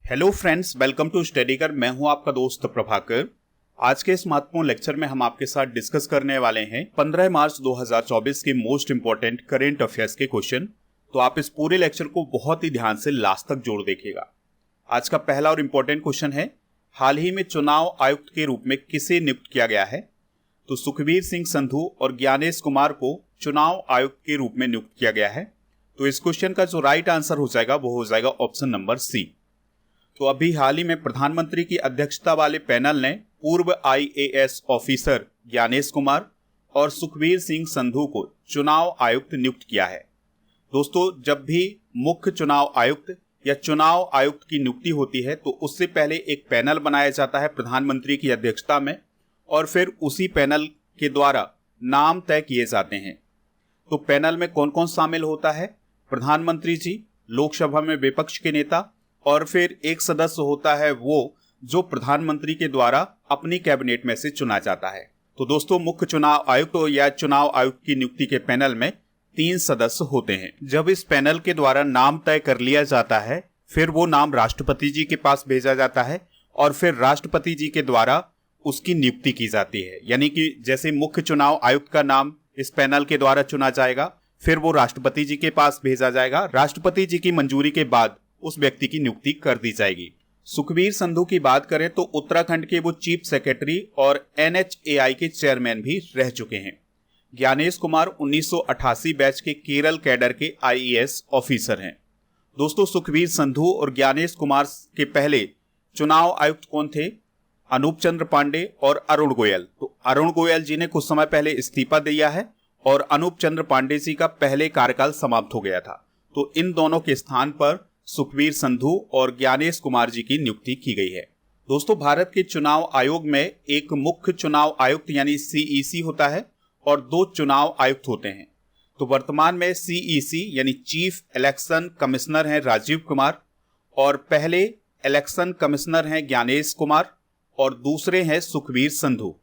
Hello friends, welcome to Studykar. मैं हूं आपका दोस्त प्रभाकर। आज के इस महत्वपूर्ण लेक्चर में हम आपके साथ डिस्कस करने वाले हैं 15 मार्च 2024 के मोस्ट इंपॉर्टेंट करंट अफेयर्स के क्वेश्चन। तो आप इस पूरे लेक्चर को बहुत ही ध्यान से लास्ट तक जोड़ देखिएगा। आज का पहला और इम्पोर्टेंट क्वेश्चन है, हाल ही में चुनाव आयुक्त के रूप में किसे नियुक्त किया गया है? तो सुखबीर सिंह संधू और ज्ञानेश कुमार को चुनाव आयुक्त के रूप में नियुक्त किया गया है। तो इस क्वेश्चन का जो राइट आंसर हो जाएगा वो हो जाएगा ऑप्शन नंबर सी। तो अभी हाल ही में प्रधानमंत्री की अध्यक्षता वाले पैनल ने पूर्व आईएएस ऑफिसर ज्ञानेश कुमार और सुखबीर सिंह संधू को चुनाव आयुक्त नियुक्त किया है। दोस्तों, जब भी मुख्य चुनाव आयुक्त या चुनाव आयुक्त की नियुक्ति होती है तो उससे पहले एक पैनल बनाया जाता है प्रधानमंत्री की अध्यक्षता में, और फिर उसी पैनल के द्वारा नाम तय किए जाते हैं। तो पैनल में कौन कौन शामिल होता है? प्रधानमंत्री जी, लोकसभा में विपक्ष के नेता, और फिर एक सदस्य होता है वो जो प्रधानमंत्री के द्वारा अपनी कैबिनेट में से चुना जाता है। तो दोस्तों, मुख्य चुनाव आयुक्त या चुनाव आयुक्त की नियुक्ति के पैनल में 3 सदस्य होते हैं। जब इस पैनल के द्वारा नाम तय कर लिया जाता है, फिर वो नाम राष्ट्रपति जी के पास भेजा जाता है और फिर राष्ट्रपति जी के द्वारा उसकी नियुक्ति की जाती है। यानी कि जैसे मुख्य चुनाव आयुक्त का नाम इस पैनल के द्वारा चुना जाएगा, फिर वो राष्ट्रपति जी के पास भेजा जाएगा। राष्ट्रपति जी की मंजूरी के बाद उस व्यक्ति की नियुक्ति कर दी जाएगी। सुखबीर संधू की बात करें तो उत्तराखंड के वो चीफ सेक्रेटरी और NHAI के चेयरमैन भी रह चुके हैं। ज्ञानेश कुमार 1988 बैच के केरल कैडर के IAS ऑफिसर हैं। दोस्तों, सुखबीर संधू और ज्ञानेश कुमार के पहले चुनाव आयुक्त कौन थे? अनूप चंद्र पांडे और अरुण गोयल। तो अरुण गोयल जी ने कुछ समय पहले इस्तीफा दिया है और अनूप चंद्र पांडे जी का पहले कार्यकाल समाप्त हो गया था। तो इन दोनों के स्थान पर सुखबीर संधू और ज्ञानेश कुमार जी की नियुक्ति की गई है। दोस्तों, भारत के चुनाव आयोग में एक मुख्य चुनाव आयुक्त यानी CEC होता है और 2 चुनाव आयुक्त होते हैं। तो वर्तमान में CEC यानी चीफ इलेक्शन कमिश्नर हैं राजीव कुमार, और पहले इलेक्शन कमिश्नर हैं ज्ञानेश कुमार और दूसरे हैं सुखबीर संधू।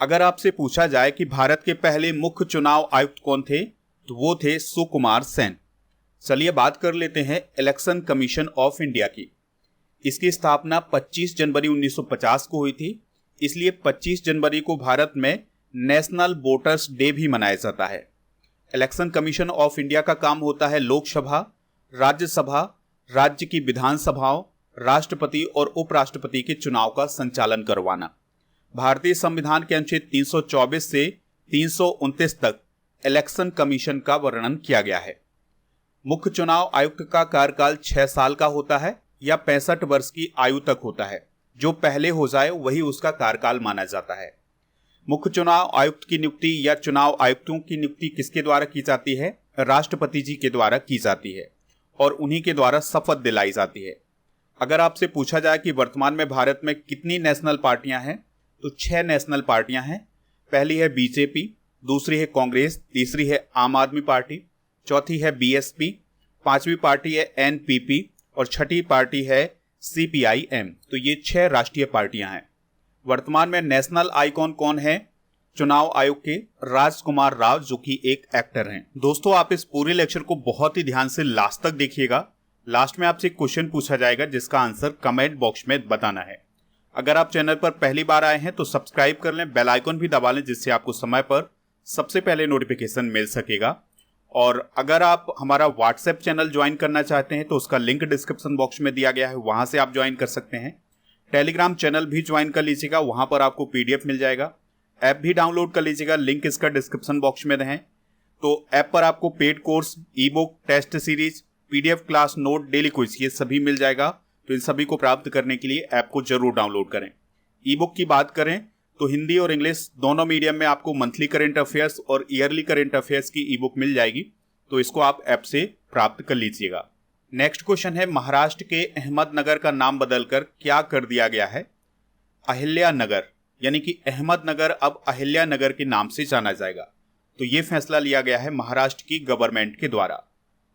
अगर आपसे पूछा जाए कि भारत के पहले मुख्य चुनाव आयुक्त कौन थे, तो वो थे सुकुमार सेन। चलिए बात कर लेते हैं इलेक्शन कमीशन ऑफ इंडिया की। इसकी स्थापना 25 जनवरी 1950 को हुई थी, इसलिए 25 जनवरी को भारत में नेशनल वोटर्स डे भी मनाया जाता है। इलेक्शन कमीशन ऑफ इंडिया का काम होता है लोकसभा, राज्यसभा, राज्य की विधानसभाओं, राष्ट्रपति और उपराष्ट्रपति के चुनाव का संचालन करवाना। भारतीय संविधान के अनुच्छेद 324 से 329 तक इलेक्शन कमीशन का वर्णन किया गया है। मुख्य चुनाव आयुक्त का कार्यकाल 6 साल का होता है या 65 वर्ष की आयु तक होता है। जो पहले हो जाए वही उसका कार्यकाल माना जाता है। मुख्य चुनाव आयुक्त की नियुक्ति या चुनाव आयुक्तों की नियुक्ति किसके द्वारा की जाती है? राष्ट्रपति जी के द्वारा की जाती है और उन्हीं के द्वारा शपथ दिलाई जाती है। अगर आपसे पूछा जाए कि वर्तमान में भारत में कितनी नेशनल पार्टियां हैं, तो 6 नेशनल पार्टियां हैं। पहली है BJP, दूसरी है कांग्रेस, तीसरी है आम आदमी पार्टी, चौथी है BSP, 5वीं पार्टी है NPP और छठी पार्टी है CPIM। तो ये 6 राष्ट्रीय पार्टियां हैं। वर्तमान में नेशनल आइकॉन कौन है चुनाव आयोग के? राजकुमार राव, जो कि एक एक्टर हैं। दोस्तों, आप इस पूरे लेक्चर को बहुत ही ध्यान से लास्ट तक देखिएगा। लास्ट में आपसे एक क्वेश्चन पूछा जाएगा जिसका आंसर कमेंट बॉक्स में बताना है। अगर आप चैनल पर पहली बार आए हैं तो सब्सक्राइब कर लें, बेल आइकन भी दबा लें, जिससे आपको समय पर सबसे पहले नोटिफिकेशन मिल सकेगा। और अगर आप हमारा व्हाट्सएप चैनल ज्वाइन करना चाहते हैं तो उसका लिंक डिस्क्रिप्शन बॉक्स में दिया गया है, वहां से आप ज्वाइन कर सकते हैं। टेलीग्राम चैनल भी ज्वाइन कर लीजिएगा, वहां पर आपको PDF मिल जाएगा। ऐप भी डाउनलोड कर लीजिएगा, लिंक इसका डिस्क्रिप्शन बॉक्स में है। तो ऐप पर आपको paid course, ebook, test series, PDF class, note, daily quiz, ये सभी मिल जाएगा। तो इन सभी को प्राप्त करने के लिए ऐप को जरूर डाउनलोड करें। ई-बुक की बात करें तो हिंदी और इंग्लिश दोनों मीडियम में आपको मंथली करंट अफेयर्स और ईयरली करंट अफेयर्स की ई-बुक मिल जाएगी। तो इसको आप ऐप से प्राप्त कर लीजिएगा। नेक्स्ट क्वेश्चन है, महाराष्ट्र के अहमदनगर का नाम बदलकर क्या कर दिया गया है? अहिल्यानगर, यानी कि अहमदनगर अब अहिल्यानगर के नाम से जाना जाएगा। तो ये फैसला लिया गया है महाराष्ट्र की गवर्नमेंट के द्वारा।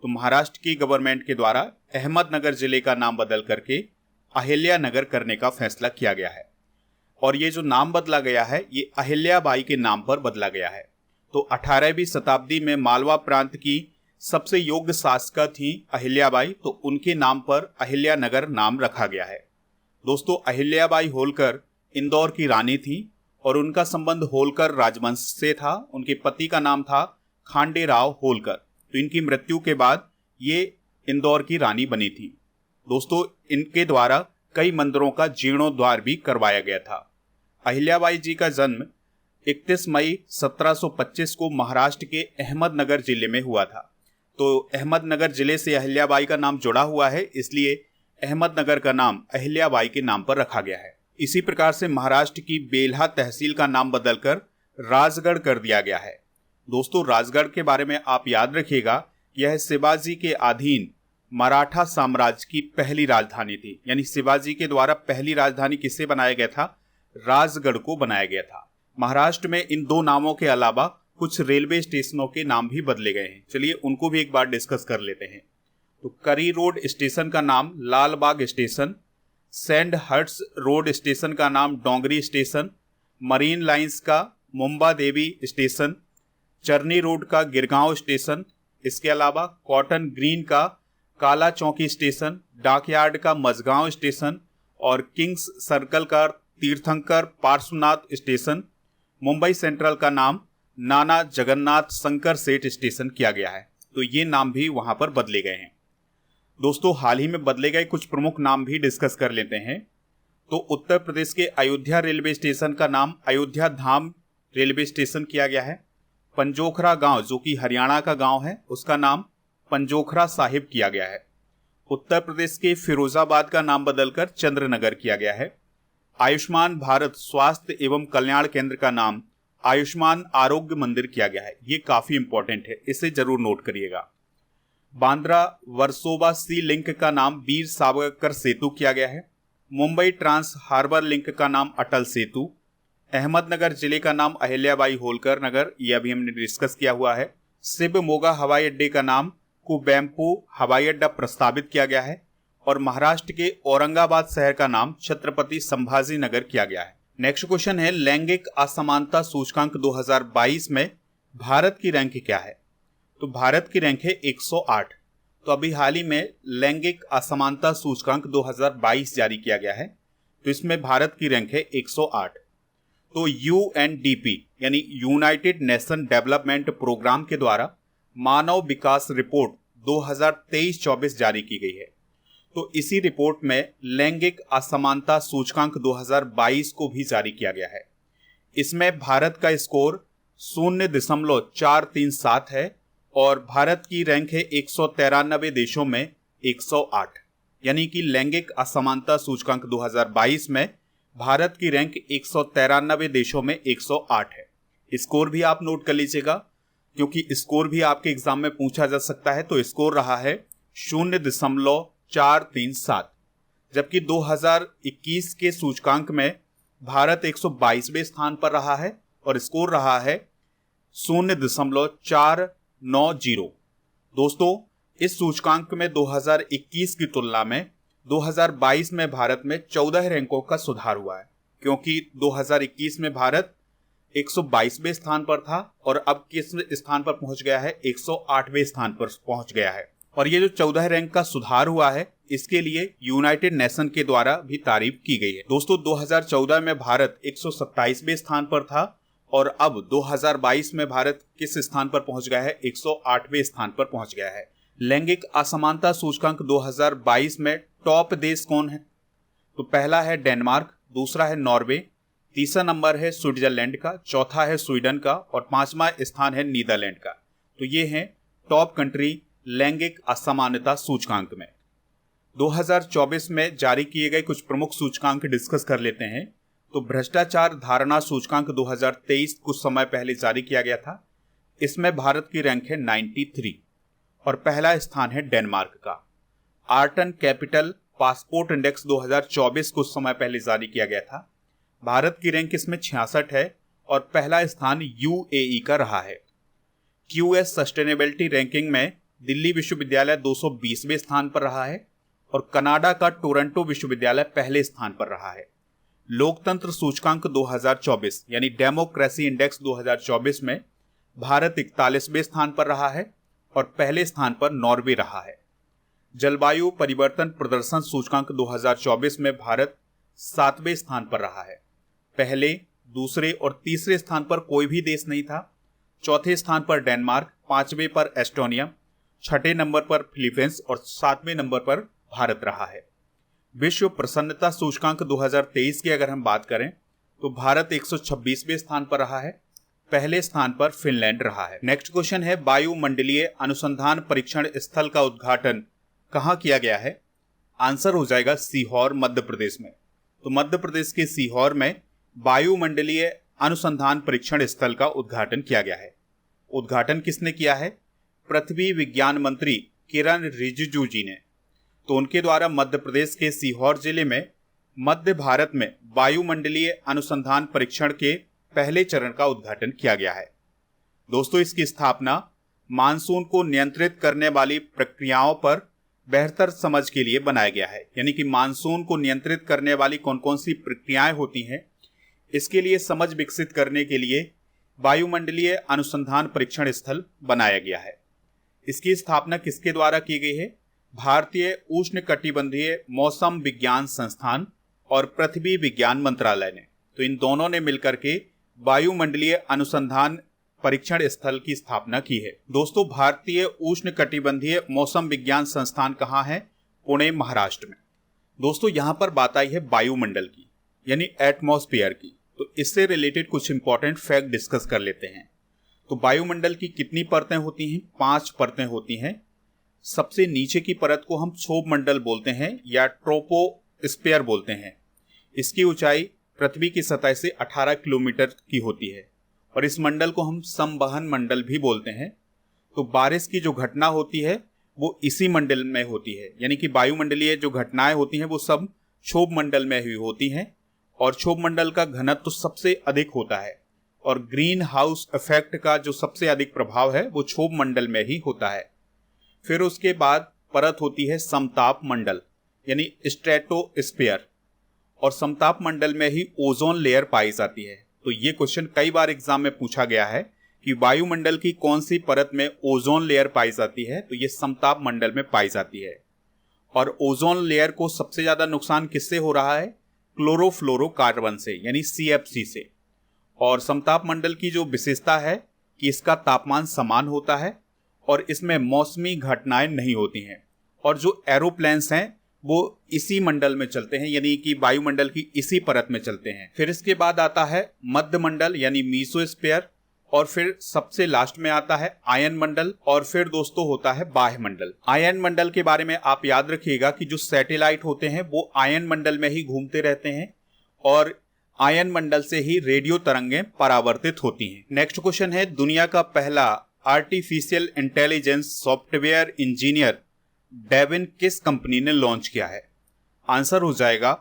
तो महाराष्ट्र की गवर्नमेंट के द्वारा अहमदनगर जिले का नाम बदल करके अहिल्यानगर करने का फैसला किया गया है। और ये जो नाम बदला गया है ये अहिल्याबाई के नाम पर बदला गया है। तो 18वीं शताब्दी में मालवा प्रांत की सबसे योग्य शासिका थी अहिल्याबाई, तो उनके नाम पर अहिल्यानगर नाम रखा गया है। दोस्तों, अहिल्याबाई होलकर इंदौर की रानी थी और उनका संबंध होलकर राजवंश से था। उनके पति का नाम था खांडेराव होलकर। तो इनकी मृत्यु के बाद ये इंदौर की रानी बनी थी। दोस्तों, इनके द्वारा कई मंदिरों का जीर्णोद्धार भी करवाया गया था। अहिल्याबाई जी का जन्म 31 मई 1725 को महाराष्ट्र के अहमदनगर जिले में हुआ था। तो अहमदनगर जिले से अहिल्याबाई का नाम जुड़ा हुआ है, इसलिए अहमदनगर का नाम अहिल्याबाई के नाम पर रखा गया है। इसी प्रकार से महाराष्ट्र की बेल्हा तहसील का नाम बदलकर राजगढ़ कर दिया गया है। दोस्तों, राजगढ़ के बारे में आप याद रखिएगा, यह शिवाजी के अधीन मराठा साम्राज्य की पहली राजधानी थी। यानी शिवाजी के द्वारा पहली राजधानी किससे बनाया गया था? राजगढ़ को बनाया गया था। महाराष्ट्र में इन दो नामों के अलावा कुछ रेलवे स्टेशनों के नाम भी बदले गए हैं। चलिए उनको भी एक बार डिस्कस कर लेते हैं। तो करी रोड स्टेशन का नाम Lalbaug station, Sandhurst road station का नाम डोंगरी स्टेशन, मरीन लाइंस का मुंबा देवी स्टेशन, चरनी रोड का गिरगांव स्टेशन, इसके अलावा कॉटन ग्रीन का काला चौकी स्टेशन, डाकयार्ड का मझगांव स्टेशन और किंग्स सर्कल का तीर्थंकर पार्श्वनाथ स्टेशन, मुंबई सेंट्रल का नाम नाना जगन्नाथ शंकर सेठ स्टेशन किया गया है। तो ये नाम भी वहां पर बदले गए हैं। दोस्तों, हाल ही में बदले गए कुछ प्रमुख नाम भी डिस्कस कर लेते हैं। तो उत्तर प्रदेश के अयोध्या रेलवे स्टेशन का नाम अयोध्या धाम रेलवे स्टेशन किया गया है। पंजोखरा गांव, जो कि हरियाणा का गांव है, उसका नाम पंजोखरा साहिब किया गया है। उत्तर प्रदेश के फिरोजाबाद का नाम बदलकर चंद्रनगर किया गया है। आयुष्मान भारत स्वास्थ्य एवं कल्याण केंद्र का नाम आयुष्मान आरोग्य मंदिर किया गया है। ये काफी इंपॉर्टेंट है, इसे जरूर नोट करिएगा। बांद्रा वर्सोवा सी लिंक का नाम वीर सावरकर सेतु किया गया है। मुंबई ट्रांस हार्बर लिंक का नाम अटल सेतु। अहमदनगर जिले का नाम अहिल्याबाई होलकर नगर, यह अभी हमने डिस्कस किया हुआ है। शिवमोगा हवाई अड्डे का नाम कुवेम्पू हवाई अड्डा प्रस्तावित किया गया है। और महाराष्ट्र के औरंगाबाद शहर का नाम छत्रपति संभाजी नगर किया गया है। नेक्स्ट क्वेश्चन है, लैंगिक असमानता सूचकांक 2022 में भारत की रैंक क्या है? तो भारत की रैंक है 108। तो अभी हाल ही में लैंगिक असमानता सूचकांक 2022 जारी किया गया है, तो इसमें भारत की रैंक है 108। तो यूएनडीपी यानी यूनाइटेड नेशन डेवलपमेंट प्रोग्राम के द्वारा मानव विकास रिपोर्ट 2023-24 जारी की गई है। तो इसी रिपोर्ट में लैंगिक असमानता सूचकांक 2022 को भी जारी किया गया है। इसमें भारत का स्कोर 0.437 है और भारत की रैंक है 193 देशों में 108। यानी कि लैंगिक असमानता सूचकांक 2022 में भारत की रैंक 193 देशों में 108 है। स्कोर भी आप नोट कर लीजिएगा, क्योंकि स्कोर भी आपके एग्जाम में पूछा जा सकता है। तो स्कोर रहा है 0.437, जबकि 2021 के सूचकांक में भारत 122वें स्थान पर रहा है और स्कोर रहा है 0.490। दोस्तों, इस सूचकांक में 2021 की तुलना में 2022 में भारत में 14 रैंकों का सुधार हुआ है, क्योंकि 2021 में भारत 122वें स्थान पर था और अब किस स्थान पर पहुंच गया है? 108वें स्थान पर पहुंच गया है। और ये जो 14 रैंक का सुधार हुआ है, इसके लिए यूनाइटेड नेशन के द्वारा भी तारीफ की गई है। दोस्तों, 2014 में भारत 127वें स्थान पर था और अब 2022 में भारत किस स्थान पर पहुंच गया है? 108वें स्थान पर पहुंच गया है। लैंगिक असमानता सूचकांक 2022 में टॉप देश कौन है? तो पहला है डेनमार्क, दूसरा है नॉर्वे, तीसरा नंबर है स्विट्जरलैंड का, चौथा है स्वीडन का और पांचवा स्थान है नीदरलैंड का। तो ये हैं टॉप कंट्री लैंगिक असमानता सूचकांक में। 2024 में जारी किए गए कुछ प्रमुख सूचकांक डिस्कस कर लेते हैं। तो भ्रष्टाचार धारणा सूचकांक 2023 कुछ समय पहले जारी किया गया था। इसमें भारत की रैंक है 93 और पहला स्थान है डेनमार्क का। आर्टन कैपिटल पासपोर्ट इंडेक्स 2024 कुछ समय पहले जारी किया गया था। भारत की रैंक इसमें 66 है और पहला स्थान यूएई का रहा है। क्यूएस सस्टेनेबिलिटी रैंकिंग में दिल्ली विश्वविद्यालय 220वें स्थान पर रहा है और कनाडा का टोरंटो विश्वविद्यालय पहले स्थान पर रहा है। लोकतंत्र सूचकांक 2024 यानी डेमोक्रेसी इंडेक्स 2024 में भारत 41वें स्थान पर रहा है और पहले स्थान पर नॉर्वे रहा है। जलवायु परिवर्तन प्रदर्शन सूचकांक 2024 में भारत 7वें स्थान पर रहा है। पहले, दूसरे और तीसरे स्थान पर कोई भी देश नहीं था। चौथे स्थान पर डेनमार्क, 5वें पर एस्टोनिया, 6ठे नंबर पर फिलीपींस और 7वें नंबर पर भारत रहा है। विश्व प्रसन्नता सूचकांक 2023 की अगर हम बात करें तो भारत 126वें स्थान पर रहा है। पहले स्थान पर फिनलैंड रहा है। नेक्स्ट क्वेश्चन है, वायुमंडलीय अनुसंधान परीक्षण स्थल का उद्घाटन कहाँ किया गया है? आंसर हो जाएगा सीहोर, मध्य प्रदेश में। तो मध्य प्रदेश के सीहोर में वायुमंडलीय अनुसंधान परीक्षण स्थल का उद्घाटन किया गया है। उद्घाटन किसने किया है? पृथ्वी विज्ञान मंत्री किरण रिजिजू जी ने। तो उनके द्वारा मध्य प्रदेश के सीहोर जिले में मध्य भारत में वायुमंडलीय अनुसंधान परीक्षण के पहले चरण का उद्घाटन किया गया है। दोस्तों, इसकी स्थापना मानसून को नियंत्रित करने वाली प्रक्रियाओं पर बेहतर समझ के लिए बनाया गया है। यानी कि मानसून को नियंत्रित करने वाली कौन कौन सी प्रक्रियाएं होती हैं, इसके लिए समझ विकसित करने के लिए वायुमंडलीय अनुसंधान परीक्षण स्थल बनाया गया है। इसकी स्थापना किसके द्वारा की गई है? भारतीय उष्णकटिबंधीय मौसम विज्ञान संस्थान और पृथ्वी विज्ञान मंत्रालय ने। तो इन दोनों ने मिलकर के वायुमंडलीय अनुसंधान परीक्षण स्थल की स्थापना की है। दोस्तों, भारतीय उष्णकटिबंधीय मौसम विज्ञान संस्थान कहाँ है? पुणे, महाराष्ट्र में। दोस्तों, यहाँ पर बात आई है वायुमंडल की, यानी एटमॉस्फेयर की। तो इससे रिलेटेड कुछ इंपॉर्टेंट फैक्ट डिस्कस कर लेते हैं। तो वायुमंडल की कितनी परतें होती हैं? 5 परतें होती हैं। सबसे नीचे की परत को हम क्षोभ मंडल बोलते हैं या ट्रोपोस्फीयर बोलते हैं। इसकी ऊंचाई पृथ्वी की सतह से 18 किलोमीटर की होती है और इस मंडल को हम संवहन मंडल भी बोलते हैं। तो बारिश की जो घटना होती है वो इसी मंडल में होती है। यानी कि वायुमंडलीय जो घटनाएं होती हैं वो सब क्षोभ मंडल में ही होती हैं और क्षोभ मंडल का घनत्व तो सबसे अधिक होता है और ग्रीन हाउस इफेक्ट का जो सबसे अधिक प्रभाव है वो क्षोभ मंडल में ही होता है। फिर उसके बाद परत होती है समताप मंडल यानी स्ट्रेटोस्फीयर और समताप मंडल में ही ओजोन लेयर पाई जाती है। तो ये क्वेश्चन कई बार एग्जाम में पूछा गया है कि वायुमंडल की कौन सी परत में ओजोन लेयर पाई जाती है? तो ये समताप मंडल में पाई जाती है। और ओजोन लेयर को सबसे ज्यादा नुकसान किससे हो रहा है? क्लोरोफ्लोरोकार्बन से यानी CFC से। और समताप मंडल की जो विशेषता है कि इसका तापमान समान होता है और इसमें मौसमी घटनाएं नहीं होती हैं और जो एरोप्लेन्स हैं वो इसी मंडल में चलते हैं, यानी कि वायुमंडल की इसी परत में चलते हैं। फिर इसके बाद आता है मध्य मंडल यानी मीसोस्फीयर और फिर सबसे लास्ट में आता है आयन मंडल और फिर दोस्तों होता है बाह्य मंडल। आयन मंडल के बारे में आप याद रखिएगा कि जो सैटेलाइट होते हैं वो आयन मंडल में ही घूमते रहते हैं और आयन मंडल से ही रेडियो तरंगें परावर्तित होती हैं। नेक्स्ट क्वेश्चन है, दुनिया का पहला artificial intelligence software engineer Devin किस कंपनी ने लॉन्च किया है? आंसर हो जाएगा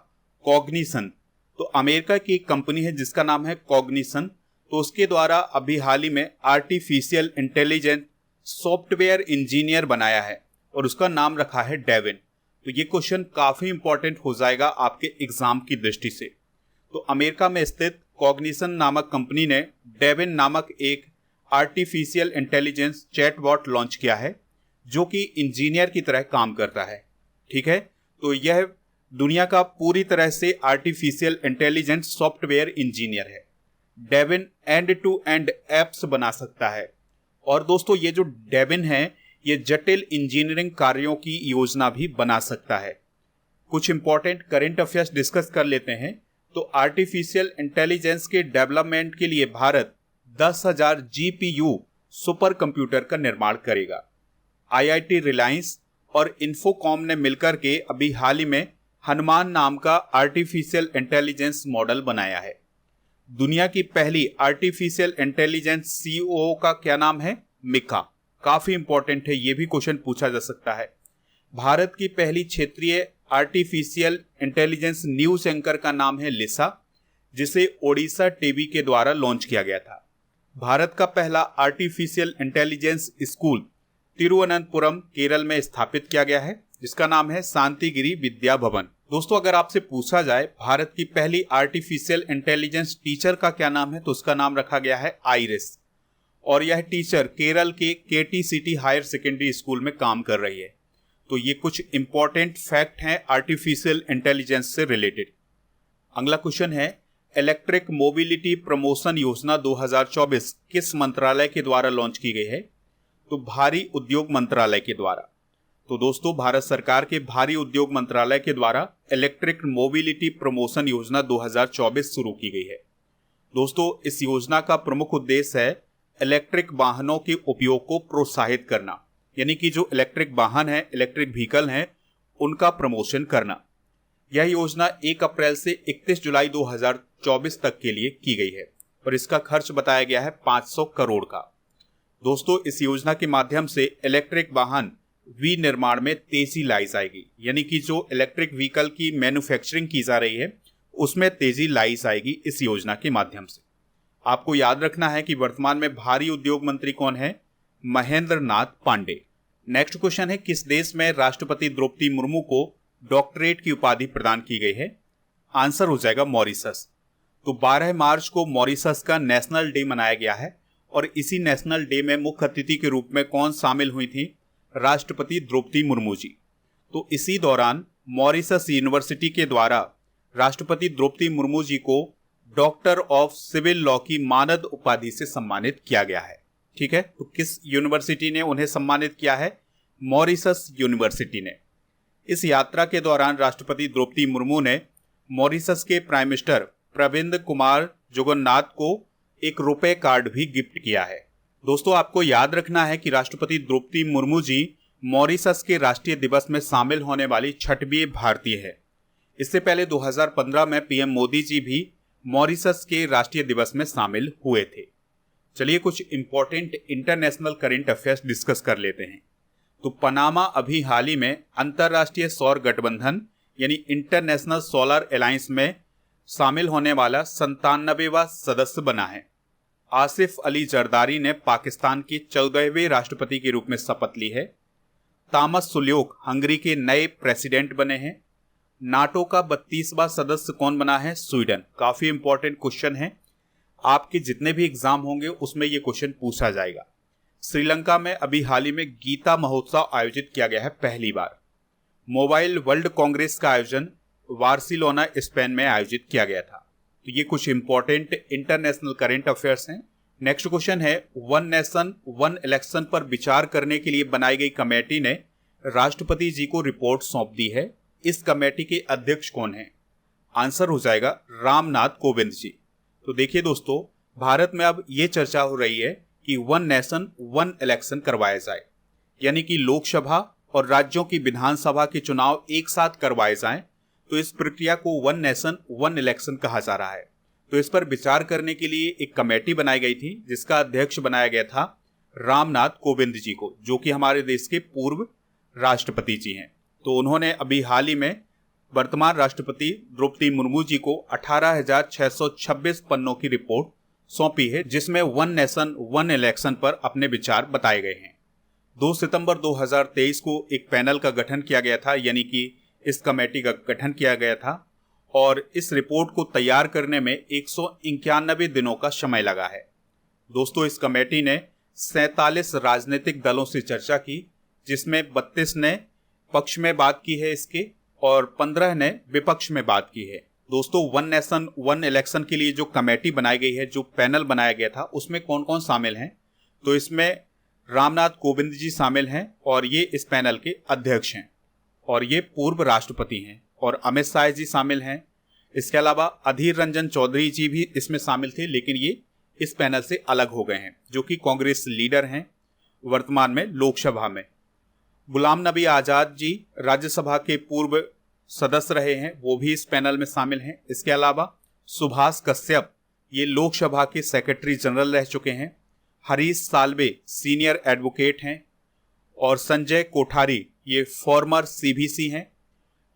कॉग्निशन। तो अमेरिका की एक कंपनी है जिसका नाम है कॉग्निशन। तो उसके द्वारा अभी हाल ही में आर्टिफिशियल इंटेलिजेंस सॉफ्टवेयर इंजीनियर बनाया है और उसका नाम रखा है डेविन। तो ये क्वेश्चन काफी इंपॉर्टेंट हो जाएगा आपके एग्जाम की दृष्टि से। तो अमेरिका में स्थित कॉग्निशन नामक कंपनी ने डेविन नामक एक आर्टिफिशियल इंटेलिजेंस चैटबॉट लॉन्च किया है जो कि इंजीनियर की तरह काम करता है। ठीक है, तो यह दुनिया का पूरी तरह से आर्टिफिशियल इंटेलिजेंस सॉफ्टवेयर इंजीनियर है। Devin end to end apps बना सकता है और दोस्तों ये जो डेविन है ये जटिल इंजीनियरिंग कार्यों की योजना भी बना सकता है। कुछ इंपॉर्टेंट करंट अफेयर्स डिस्कस कर लेते हैं। तो आर्टिफिशियल इंटेलिजेंस के डेवलपमेंट के लिए भारत 10,000 GPU सुपर कंप्यूटर का निर्माण करेगा। IIT रिलायंस और इन्फोकॉम ने मिलकर के अभी हाल ही में हनुमान नाम का आर्टिफिशियल इंटेलिजेंस मॉडल बनाया है। दुनिया की पहली आर्टिफिशियल इंटेलिजेंस CEO का क्या नाम है? मिका। काफी इंपॉर्टेंट है, ये भी क्वेश्चन पूछा जा सकता है। भारत की पहली क्षेत्रीय आर्टिफिशियल इंटेलिजेंस न्यूज एंकर का नाम है लिसा, जिसे ओडिशा टीवी के द्वारा लॉन्च किया गया था। भारत का पहला artificial intelligence school Thiruvananthapuram Kerala में स्थापित किया गया है जिसका नाम है शांतिगिरी विद्या भवन। दोस्तों अगर आपसे पूछा जाए भारत की पहली आर्टिफिशियल इंटेलिजेंस टीचर का क्या नाम है तो उसका नाम रखा गया है आइरिस। और यह टीचर केरल के KT city higher secondary school में काम कर रही है। तो ये कुछ इंपॉर्टेंट फैक्ट हैं आर्टिफिशियल इंटेलिजेंस से रिलेटेड। अगला क्वेश्चन है, इलेक्ट्रिक मोबिलिटी प्रमोशन योजना 2024 किस मंत्रालय के द्वारा लॉन्च की गई है? तो भारी उद्योग मंत्रालय के द्वारा। तो दोस्तों, भारत सरकार के भारी उद्योग मंत्रालय के द्वारा इलेक्ट्रिक मोबिलिटी प्रमोशन योजना 2024 शुरू की गई है। दोस्तों, इस योजना का प्रमुख उद्देश्य है इलेक्ट्रिक वाहनों के उपयोग को प्रोत्साहित करना, यानी कि जो इलेक्ट्रिक वाहन है, इलेक्ट्रिक व्हीकल हैं, उनका प्रमोशन करना। यह योजना 1 अप्रैल से 31 जुलाई 2024 तक के लिए की गई है और इसका खर्च बताया गया है 500 करोड़ का। दोस्तों, इस योजना के माध्यम से इलेक्ट्रिक वाहन विनिर्माण में तेजी लाई जाएगी, यानी कि जो इलेक्ट्रिक व्हीकल की मैन्युफैक्चरिंग की जा रही है उसमें तेजी लाई जाएगी इस योजना के माध्यम से। आपको याद रखना है कि वर्तमान में भारी उद्योग मंत्री कौन है? महेंद्र नाथ पांडे। नेक्स्ट क्वेश्चन है, किस देश में राष्ट्रपति द्रौपदी मुर्मू को डॉक्टरेट की उपाधि प्रदान की गई है? आंसर हो जाएगा मॉरिशस। तो 12 मार्च को मॉरिशस का नेशनल डे मनाया गया है और इसी नेशनल डे में मुख्य अतिथि के रूप में कौन शामिल हुई थी? राष्ट्रपति द्रौपदी मुर्मू जी। तो इसी दौरान मॉरिशस यूनिवर्सिटी के द्वारा राष्ट्रपति द्रौपदी मुर्मू जी को डॉक्टर ऑफ सिविल लॉ की मानद उपाधि से सम्मानित किया गया है। ठीक है, तो किस यूनिवर्सिटी ने उन्हें सम्मानित किया है? मॉरिशस यूनिवर्सिटी ने। इस यात्रा के दौरान राष्ट्रपति द्रौपदी मुर्मू ने मॉरिशस के prime minister Pravind Kumar Jugnauth को एक रुपए कार्ड भी गिफ्ट किया है। दोस्तों, आपको याद रखना है कि राष्ट्रपति द्रौपदी मुर्मू जी मॉरिशस के राष्ट्रीय दिवस में शामिल होने वाली 6वीं भारतीय है। इससे पहले 2015 में पीएम मोदी जी भी मॉरिशस के राष्ट्रीय दिवस में शामिल हुए थे। चलिए कुछ important international current affairs discuss कर लेते हैं। तो पनामा अभी हाल ही में अंतरराष्ट्रीय सौर गठबंधन यानी इंटरनेशनल सोलर अलायंस में शामिल होने वाला 97वां सदस्य बना है। आसिफ अली जरदारी ने पाकिस्तान के 14वें राष्ट्रपति के रूप में शपथ ली है। तामस सुल्योक हंगरी के नए प्रेसिडेंट बने हैं। नाटो का 32वां सदस्य कौन बना है? स्वीडन। काफी इंपॉर्टेंट क्वेश्चन है, आपके जितने भी एग्जाम होंगे उसमें यह क्वेश्चन पूछा जाएगा। श्रीलंका में अभी हाल ही में गीता महोत्सव आयोजित किया गया है पहली बार। मोबाइल वर्ल्ड कांग्रेस का आयोजन बार्सिलोना स्पेन में आयोजित किया गया था। तो ये कुछ इंपॉर्टेंट इंटरनेशनल करंट अफेयर्स हैं। नेक्स्ट क्वेश्चन है, वन नेशन वन इलेक्शन पर विचार करने के लिए बनाई गई कमेटी ने राष्ट्रपति जी को रिपोर्ट सौंप दी है। इस कमेटी के अध्यक्ष कौन है? आंसर हो जाएगा रामनाथ कोविंद जी। तो देखिए दोस्तों, भारत में अब ये चर्चा हो रही है कि वन नेशन वन इलेक्शन करवाया जाए, यानी कि लोकसभा और राज्यों की विधानसभा के चुनाव एक साथ करवाए जाएं। तो इस प्रक्रिया को वन नेशन वन इलेक्शन कहा जा रहा है। तो इस पर विचार करने के लिए एक कमेटी बनाई गई थी जिसका अध्यक्ष बनाया गया था रामनाथ कोविंद जी को, जो कि हमारे देश के पूर्व राष्ट्रपति जी हैं। तो उन्होंने अभी हाल ही में वर्तमान राष्ट्रपति द्रौपदी मुर्मू जी को 18,626 पन्नों की रिपोर्ट सौंपी है, जिसमें वन नेशन वन इलेक्शन पर अपने विचार बताए गए हैं। 2 सितंबर 2023 को एक पैनल का गठन किया गया था, यानी कि इस कमेटी का गठन किया गया था और इस रिपोर्ट को तैयार करने में 191 दिनों का समय लगा है। दोस्तों, इस कमेटी ने 47 राजनीतिक दलों से चर्चा की, जिसमें 32 ने पक्ष में बात की है इसके और 15 ने विपक्ष में बात की है। दोस्तों, वन नेशन वन इलेक्शन के लिए जो कमेटी बनाई गई है, जो पैनल बनाया गया था, उसमें कौन कौन शामिल हैं? तो इसमें रामनाथ कोविंद जी शामिल हैं और ये इस पैनल के अध्यक्ष हैं और ये पूर्व राष्ट्रपति हैं, और अमित शाह जी शामिल हैं। इसके अलावा अधीर रंजन चौधरी जी भी इसमें शामिल थे, लेकिन ये इस पैनल से अलग हो गए हैं, जो कि कांग्रेस लीडर हैं वर्तमान में लोकसभा में। गुलाम नबी आजाद जी राज्यसभा के पूर्व सदस्य रहे हैं, वो भी इस पैनल में शामिल हैं। इसके अलावा सुभाष कश्यप ये लोकसभा के सेक्रेटरी जनरल रह चुके हैं। हरीश साल्वे सीनियर एडवोकेट हैं और संजय कोठारी ये फॉर्मर सीबीसी हैं,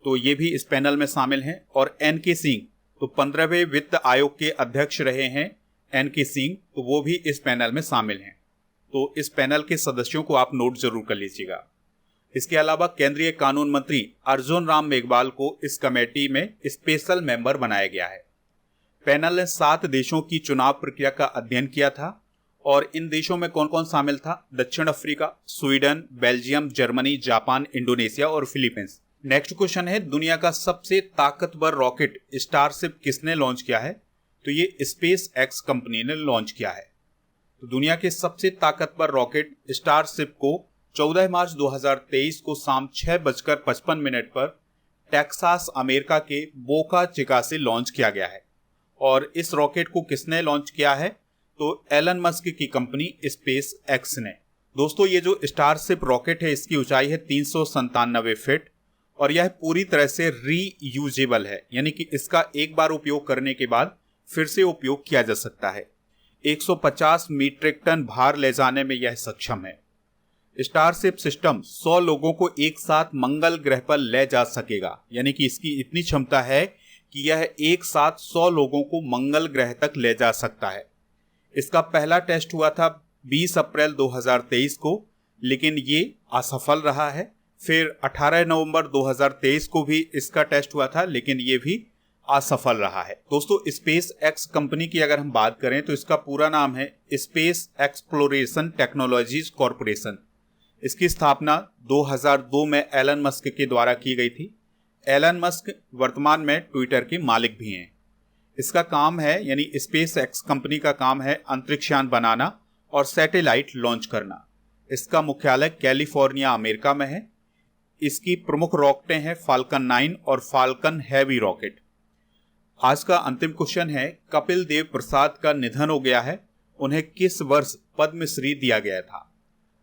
तो ये भी इस पैनल में शामिल हैं। और एनके सिंह तो 15वें वित्त आयोग के अध्यक्ष रहे हैं एनके सिंह, तो वो भी इस पैनल में शामिल हैं। तो इस पैनल के सदस्यों को आप नोट जरूर कर लीजिएगा। इसके अलावा केंद्रीय कानून मंत्री अर्जुन राम मेघवाल को इस कमेटी में स्पेशल मेंबर बनाया गया है। पैनल ने 7 देशों की चुनाव प्रक्रिया का अध्ययन किया था और इन देशों में कौन कौन शामिल था? दक्षिण Africa, Sweden, Belgium, Germany, Japan, Indonesia और फिलीपींस। नेक्स्ट क्वेश्चन है, दुनिया का सबसे ताकतवर रॉकेट स्टारशिप किसने लॉन्च किया है? तो ये स्पेस एक्स कंपनी ने लॉन्च किया है। तो दुनिया के सबसे ताकतवर रॉकेट स्टारशिप को 14 मार्च 2023 को शाम 6:55 पर टेक्सास, अमेरिका के बोका चिका से लॉन्च किया गया है। और इस रॉकेट को किसने लॉन्च किया है? तो एलन मस्क की कंपनी स्पेस एक्स ने। दोस्तों, ये जो स्टारशिप रॉकेट है इसकी ऊंचाई है 397 फीट और यह पूरी तरह से रीयूजेबल है, यानी कि इसका एक बार उपयोग करने के बाद फिर से उपयोग किया जा सकता है। 150 मीट्रिक टन भार ले जाने में यह सक्षम है। स्टारशिप सिस्टम 100 लोगों को एक साथ मंगल ग्रह पर ले जा सकेगा, यानी कि इसकी इतनी क्षमता है कि यह एक साथ 100 लोगों को मंगल ग्रह तक ले जा सकता है। इसका पहला टेस्ट हुआ था 20 अप्रैल 2023 को, लेकिन ये असफल रहा है। फिर 18 नवंबर 2023 को भी इसका टेस्ट हुआ था, लेकिन ये भी असफल रहा है। दोस्तों, स्पेस एक्स कंपनी की अगर हम बात करें तो इसका पूरा नाम है स्पेस एक्सप्लोरेशन टेक्नोलॉजीज कॉरपोरेशन। इसकी स्थापना 2002 में एलन मस्क के द्वारा की गई थी। एलन मस्क वर्तमान में ट्विटर के मालिक भी हैं। इसका काम है, यानी स्पेस एक्स कंपनी का काम है अंतरिक्षयान बनाना और सैटेलाइट लॉन्च करना। इसका मुख्यालय कैलिफोर्निया, अमेरिका में है। इसकी प्रमुख रॉकेटें हैं फाल्कन 9 और फाल्कन हैवी रॉकेट। आज का अंतिम क्वेश्चन है, कपिल देव प्रसाद का निधन हो गया है, उन्हें किस वर्ष पद्मश्री दिया गया था?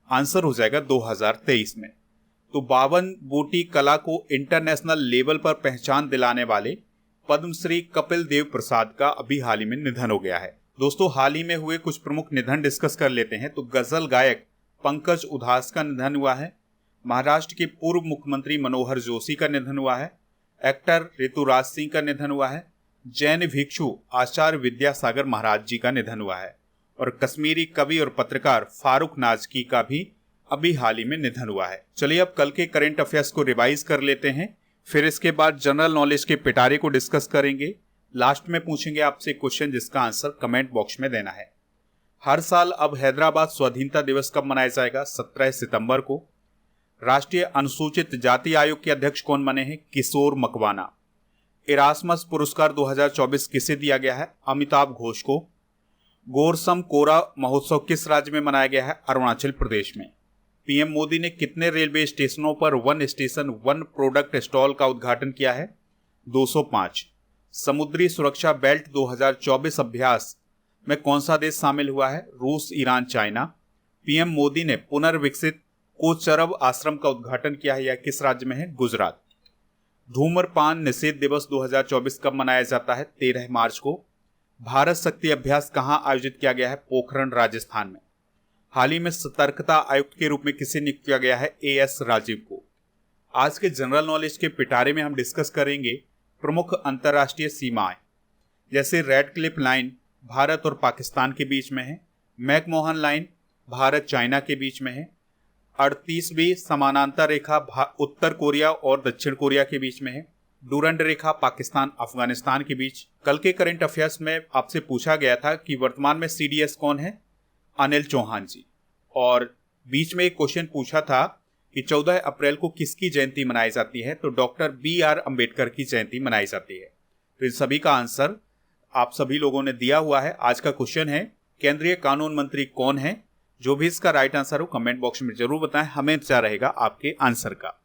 आंसर हो जाएगा 2023 में। तो 52 बूटी कला को इंटरनेशनल लेवल पर पहचान दिलाने वाले पद्मश्री कपिल देव प्रसाद का अभी हाल ही में निधन हो गया है। दोस्तों, हाल ही में हुए कुछ प्रमुख निधन डिस्कस कर लेते हैं। तो गजल गायक पंकज उधास का निधन हुआ है। महाराष्ट्र के पूर्व मुख्यमंत्री मनोहर जोशी का निधन हुआ है। एक्टर ऋतुराज सिंह का निधन हुआ है। जैन भिक्षु आचार्य विद्यासागर महाराज जी का निधन हुआ है। और कश्मीरी कवि और पत्रकार फारूक नाजकी का भी अभी हाल ही में निधन हुआ है। चलिए अब कल के करंट अफेयर्स को रिवाइज कर लेते हैं, फिर इसके बाद जनरल नॉलेज के पिटारे को डिस्कस करेंगे। लास्ट में पूछेंगे आपसे क्वेश्चन जिसका आंसर कमेंट बॉक्स में देना है। हर साल अब हैदराबाद स्वाधीनता दिवस कब मनाया जाएगा? 17 सितंबर को। राष्ट्रीय अनुसूचित जाति आयोग के अध्यक्ष कौन बने हैं? किशोर मकवाना। इरास्मस पुरस्कार 2024 किसे दिया गया है? अमिताभ घोष को। गोरसम कोरा महोत्सव किस राज्य में मनाया गया है? अरुणाचल प्रदेश में। पीएम मोदी ने कितने रेलवे स्टेशनों पर one station one product stall का उद्घाटन किया है? 205। समुद्री सुरक्षा बेल्ट 2024 अभ्यास में कौन सा देश शामिल हुआ है? रूस, ईरान, चाइना। पीएम मोदी ने पुनर्विकसित कोचरब आश्रम का उद्घाटन किया है, यह किस राज्य में है? गुजरात। धूम्रपान निषेध दिवस 2024 कब मनाया जाता है? 13 मार्च को। भारत शक्ति अभ्यास कहां आयोजित किया गया है? पोखरण, राजस्थान में। हाल ही में सतर्कता आयुक्त के रूप में किसे नियुक्त किया गया है? एएस राजीव को। आज के जनरल नॉलेज के पिटारे में हम डिस्कस करेंगे प्रमुख अंतर्राष्ट्रीय सीमाएं, जैसे रेड क्लिफ लाइन भारत और पाकिस्तान के बीच में है, मैकमोहन लाइन भारत चाइना के बीच में है, 38वीं समानांतर रेखा उत्तर कोरिया और दक्षिण कोरिया के बीच में है, डूरंड रेखा पाकिस्तान अफगानिस्तान के बीच। कल के करंट अफेयर्स में आपसे पूछा गया था कि वर्तमान में सीडीएस कौन है? अनिल चौहान जी। और बीच में एक क्वेश्चन पूछा था कि 14 अप्रैल को किसकी जयंती मनाई जाती है? तो डॉक्टर BR अम्बेडकर की जयंती मनाई जाती है। तो इन सभी का आंसर आप सभी लोगों ने दिया हुआ है। आज का क्वेश्चन है, केंद्रीय कानून मंत्री कौन है? जो भी इसका राइट आंसर हो कमेंट बॉक्स में जरूर बताएं, हमें इंतजार रहेगा आपके आंसर का।